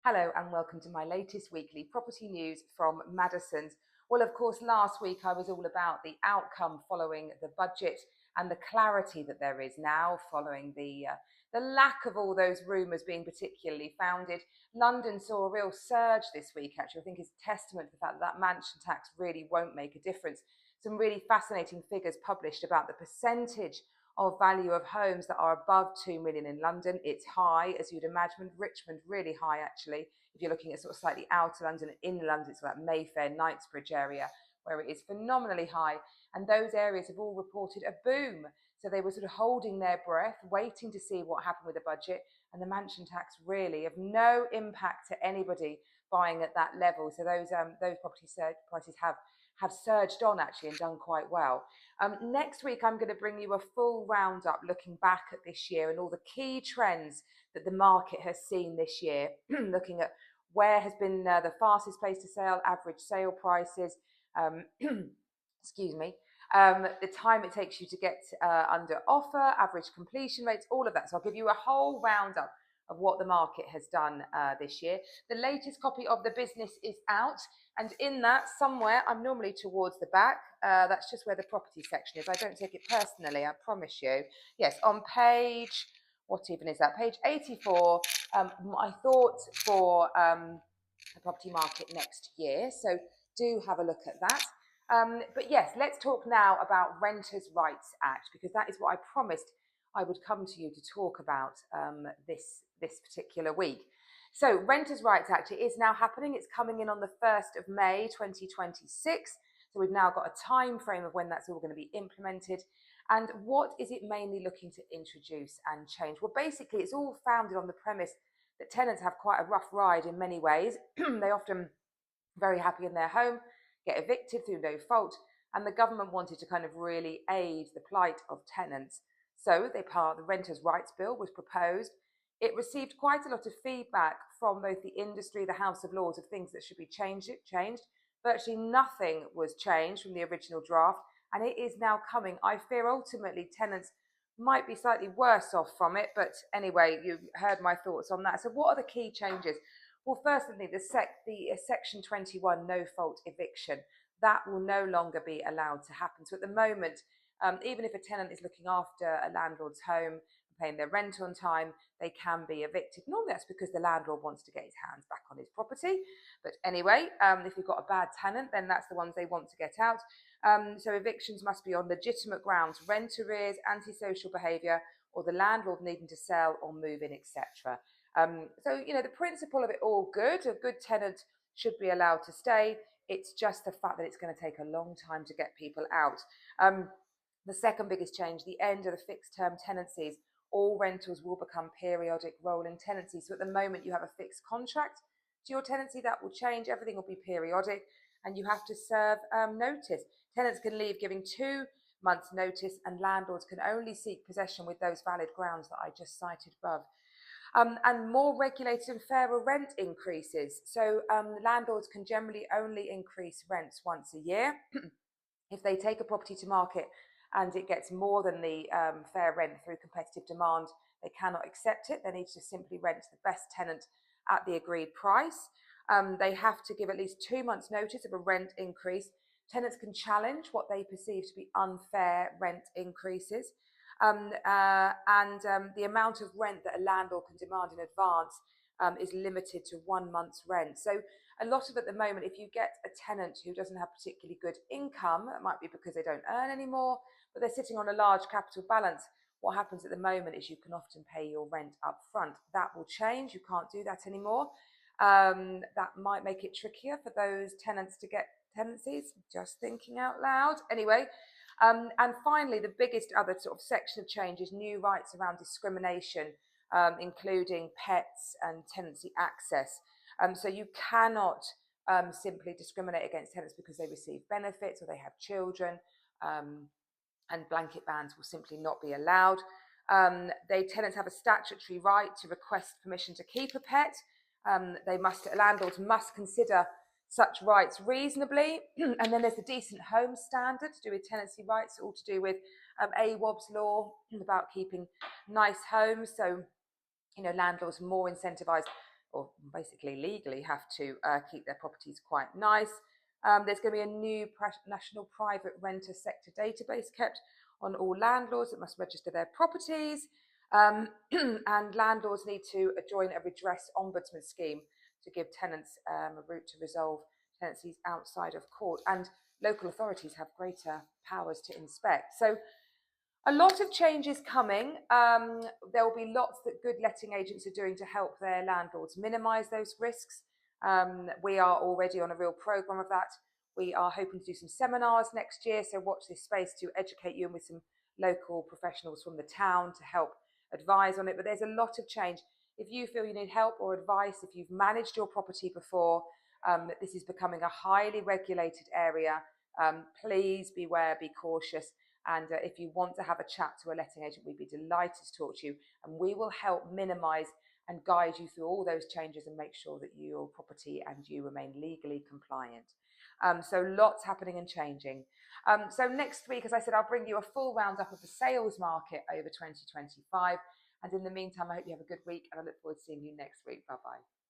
Hello and welcome to my latest weekly property news from Madison's. Well, of course, last week I was all about the outcome following the budget and the clarity that there is now following the lack of all those rumours being particularly founded. London saw a real surge this week, actually. I think is testament to the fact that mansion tax really won't make a difference. Some really fascinating figures published about the percentage of value of homes that are above 2 million in London. It's high, as you'd imagine. Richmond, really high, actually. If you're looking at sort of slightly outer London and in London, it's like Mayfair, Knightsbridge area, where it is phenomenally high. And those areas have all reported a boom. So they were sort of holding their breath, waiting to see what happened with the budget. And the mansion tax really of no impact to anybody buying at that level. So those property prices have surged on actually and done quite well. Next week, I'm going to bring you a full roundup looking back at this year and all the key trends that the market has seen this year, looking at where has been the fastest place to sell, average sale prices, excuse me, the time it takes you to get under offer, average completion rates, all of that. So I'll give you a whole roundup of what the market has done this year. The latest copy of the business is out, and in that somewhere, I'm normally towards the back, that's just where the property section is. I don't take it personally, I promise you. Yes, on page, what even is that? Page 84, my thoughts for the property market next year. So do have a look at that. But yes, let's talk now about Renters' Rights Act, because that is what I promised I would come to you to talk about this particular week. So Renters' Rights Act, it is now happening. It's coming in on the 1st of May 2026. So we've now got a time frame of when that's all going to be implemented. And what is it mainly looking to introduce and change? Well, basically, it's all founded on the premise that tenants have quite a rough ride in many ways. They often very happy in their home, get evicted through no fault, and the government wanted to kind of really aid the plight of tenants. So the Renters' Rights Bill was proposed. It received quite a lot of feedback from both the industry, the House of Lords, of things that should be changed. Virtually nothing was changed from the original draft, and it is now coming. I fear ultimately tenants might be slightly worse off from it, but anyway, you heard my thoughts on that. So what are the key changes? Well, firstly, the Section 21 no-fault eviction, that will no longer be allowed to happen. So at the moment, even if a tenant is looking after a landlord's home, paying their rent on time, they can be evicted. Normally that's because the landlord wants to get his hands back on his property. But anyway, if you've got a bad tenant, then that's the ones they want to get out. So evictions must be on legitimate grounds, rent arrears, antisocial behaviour, or the landlord needing to sell or move in, etc. So, the principle of it all good. A good tenant should be allowed to stay. It's just the fact that it's going to take a long time to get people out. The second biggest change, the end of the fixed term tenancies. All rentals will become periodic rolling tenancies. So at the moment you have a fixed contract to your tenancy, that will change. Everything will be periodic and you have to serve notice. Tenants can leave giving 2 months notice, and landlords can only seek possession with those valid grounds that I just cited above. And more regulated and fairer rent increases. So landlords can generally only increase rents once a year. If they take a property to market and it gets more than the fair rent through competitive demand, they cannot accept it. They need to simply rent the best tenant at the agreed price. They have to give at least 2 months notice of a rent increase. Tenants can challenge what they perceive to be unfair rent increases. The amount of rent that a landlord can demand in advance is limited to 1 month's rent. So a lot of at the moment, if you get a tenant who doesn't have particularly good income, it might be because they don't earn anymore, but they're sitting on a large capital balance. What happens at the moment is you can often pay your rent up front. That will change. You can't do that anymore. That might make it trickier for those tenants to get tenancies. Just thinking out loud. Anyway, and finally, the biggest other sort of section of change is new rights around discrimination, including pets and tenancy access. So you cannot simply discriminate against tenants because they receive benefits or they have children, and blanket bans will simply not be allowed. Tenants have a statutory right to request permission to keep a pet. Landlords must consider such rights reasonably. And then there's the Decent Home Standard to do with tenancy rights, all to do with AWOB's law about keeping nice homes. So, landlords are more incentivised or basically legally have to keep their properties quite nice. There's going to be a new national private renter sector database kept on all landlords that must register their properties. And landlords need to join a redress ombudsman scheme to give tenants a route to resolve tenancies outside of court. And local authorities have greater powers to inspect. So a lot of changes coming. There will be lots that good letting agents are doing to help their landlords minimise those risks. We are already on a real programme of that. We are hoping to do some seminars next year, so watch this space to educate you and with some local professionals from the town to help advise on it. But there's a lot of change. If you feel you need help or advice, if you've managed your property before, this is becoming a highly regulated area. Please beware, be cautious. And if you want to have a chat to a letting agent, we'd be delighted to talk to you, and we will help minimise and guide you through all those changes and make sure that your property and you remain legally compliant. So lots happening and changing. So next week, as I said, I'll bring you a full roundup of the sales market over 2025. And in the meantime, I hope you have a good week, and I look forward to seeing you next week. Bye-bye.